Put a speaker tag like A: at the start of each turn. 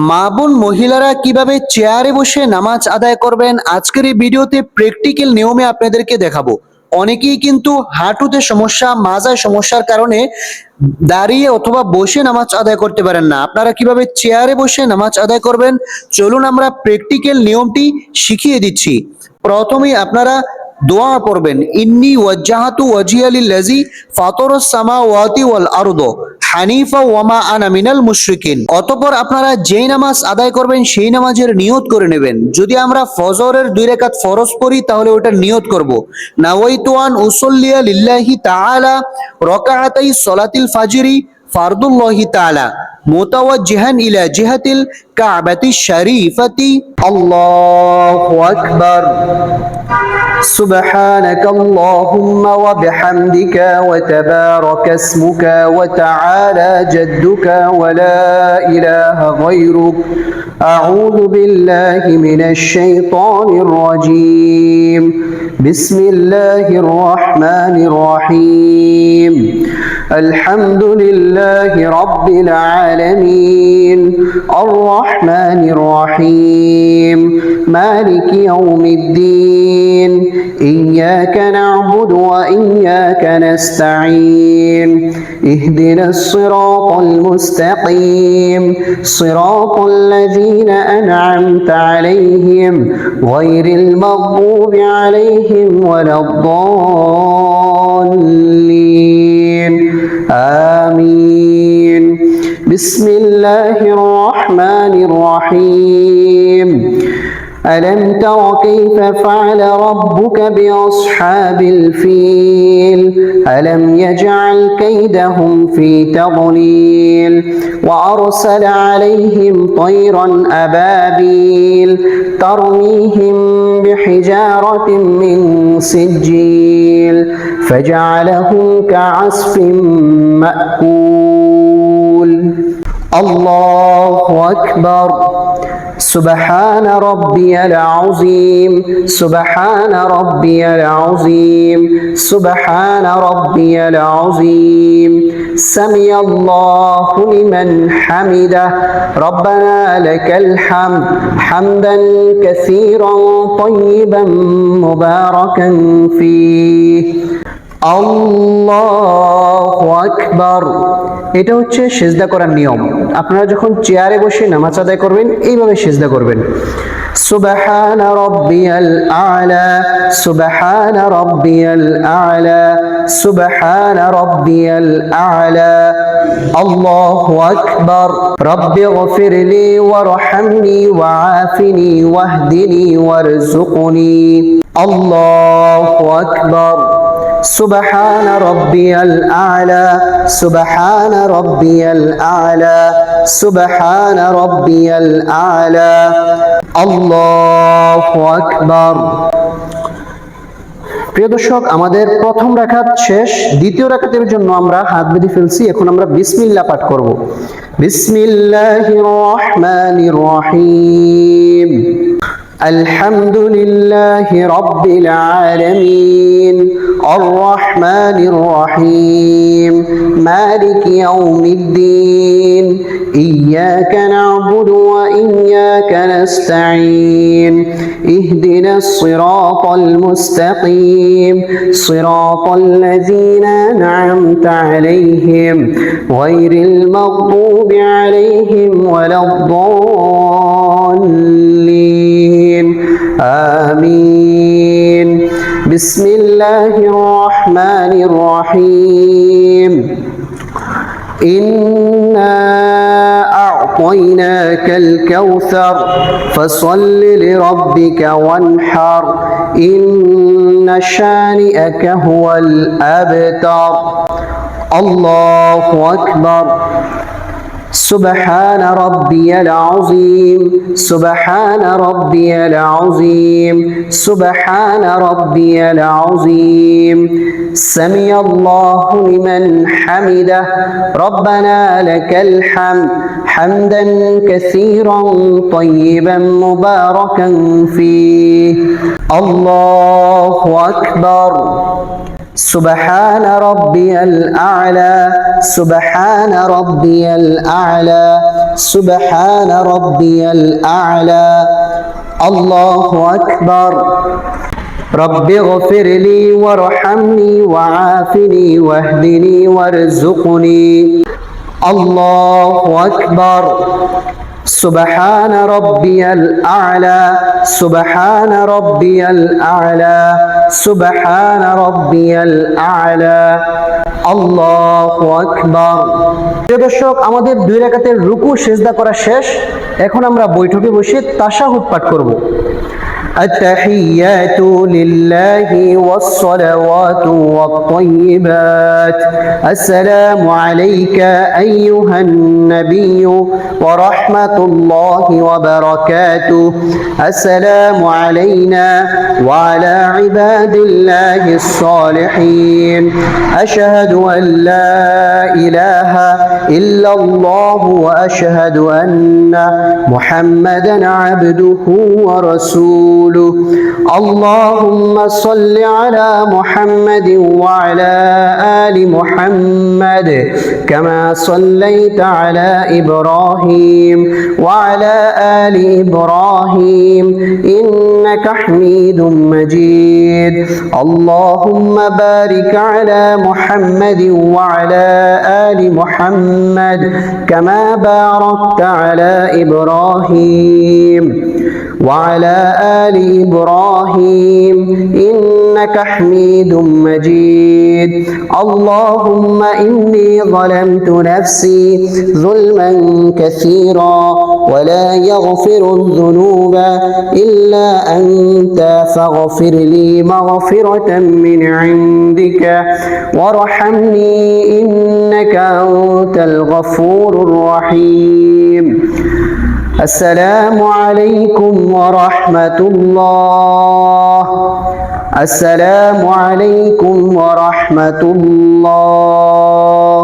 A: মা বোন মহিলারা কিভাবে চেয়ারে বসে নামাজ আদায় করবেন আজকের এই ভিডিওতে প্র্যাকটিক্যাল নিয়মে আপনাদেরকে দেখাবো। অনেকেই কিন্তু হাঁটুতে সমস্যা, মাজায় সমস্যার কারণে দাঁড়িয়ে অথবা বসে নামাজ আদায় করতে পারেন না। আপনারা কিভাবে চেয়ারে বসে নামাজ আদায় করবেন চলুন আমরা প্র্যাকটিক্যাল নিয়মটি শিখিয়ে দিচ্ছি। প্রথমেই আপনারা দোয়া পড়বেন, ইন্নী ওয়াজ্জাহাতু ওয়াজহিয়া লিল্লাযী ফাতারাস সামাওয়াতি ওয়াল আরদ হানিফা ওয়া মা আনা মিনাল মুশরিকিন। অতঃপর আপনারা যেই নামাজ আদায় করবেন সেই নামাজের নিয়ত করে নেবেন। যদি আমরা ফজরের 2 রাকাত ফরজ পড়ি তাহলে ওটার নিয়ত করব, নাওয়াইতু আন উসাল্লিয়া লিল্লাহি তাআলা রাকাআতাই সলাতিল ফাজরি ফারদুল্লাহি তাআলা মুতাওয়াজ্জিহান ইলা জিহাতিল কাবাতিশ শরীফাতি। আল্লাহু আকবার। سبحانك اللهم وبحمدك وتبارك اسمك وتعالى جدك ولا إله غيرك أعوذ بالله من الشيطان الرجيم بسم الله الرحمن الرحيم الحمد لله رب العالمين الرحمن الرحيم مالك يوم الدين إياك نعبد وإياك نستعين اهدنا الصراط المستقيم صراط الذين أنعمت عليهم غير المغضوب عليهم ولا الضالين آمين بسم الله الرحمن الرحيم ألم تر كيف فعل ربك بأصحاب الفيل ألم يجعل كيدهم في تضليل وأرسل عليهم طيرا أبابيل ترميهم بحجارة من سجيل فجعلهم كعصف مأكول. الله أكبر. سبحان ربي العظيم سبحان ربي العظيم سبحان ربي العظيم سمع الله لمن حمده ربنا لك الحمد حمدا كثيرا طيبا مباركا فيه. আল্লাহু আকবার। এটা হচ্ছে সিজদা করার নিয়ম। আপনারা যখন চেয়ারে বসে নামাজ আদায় করবেন এইভাবে সিজদা করবেন। সুবহান রাব্বিয়াল আ'লা সুবহান রাব্বিয়াল আ'লা সুবহান রাব্বিয়াল আ'লা আল্লাহু আকবার। রব্বিগফিরলি ওয়ারহামনি ওয়াআফিনি ওয়াহদিনি ওয়ারযুকনি। আল্লাহু আকবার। سبحان ربي الأعلى سبحان ربي الأعلى سبحان ربي الأعلى الله أكبر. প্রিয় দর্শক, আমাদের প্রথম রাকাত শেষ। দ্বিতীয় রাকাতের জন্য আমরা হাত বেঁধে ফেলছি। এখন আমরা বিসমিল্লাহ পাঠ করব। বিসমিল্লাহির রহমানির রহিম الحمد لله رب العالمين الرحمن الرحيم مالك يوم الدين إياك نعبد وإياك نستعين اهدنا الصراط المستقيم صراط الذين أنعمت عليهم غير المغضوب عليهم ولا الضالين آمين. بسم الله الرحمن الرحيم إنا أعطيناك الكوثر فصل لربك وانحر إن شانئك هو الأبتر. الله أكبر. سبحان ربي العظيم سبحان ربي العظيم سبحان ربي العظيم سمع الله لمن حمده ربنا لك الحمد حمدا كثيرا طيبا مباركا فيه. الله أكبر. سبحان ربي الأعلى سبحان ربي الأعلى سبحان ربي الأعلى الله أكبر رب اغفر لي وارحمني وعافني واهدني وارزقني الله أكبر سبحان ربي الأعلى سبحان ربي الأعلى سبحان ربي الأعلى আল্লাহু আকবার। প্রিয় দর্শক, আমাদের 2 রাকাতের রুকু সিজদা করা শেষ। এখন আমরা বৈঠকে বসে তাশাহুদ পাঠ করব। التحيات لله والصلوات والطيبات السلام عليك أيها النبي ورحمة الله وبركاته السلام علينا وعلى عباد الله الصالحين أشهد أن لا إله إلا الله وأشهد أن محمدا عبده ورسوله اللهم صل على محمد وعلى آل محمد كما صليت على إبراهيم وعلى آل إبراهيم إنك حميد مجيد اللهم بارك على محمد وعلى آل محمد كما باركت على إبراهيم وعلى آل إبراهيم إنك حميد مجيد اللهم إني ظلمت نفسي ظلما كثيرا ولا يغفر الذنوب إلا أنت فاغفر لي مغفرة من عندك وارحمني إنك أنت الغفور الرحيم السلام عليكم ورحمة الله السلام عليكم ورحمة الله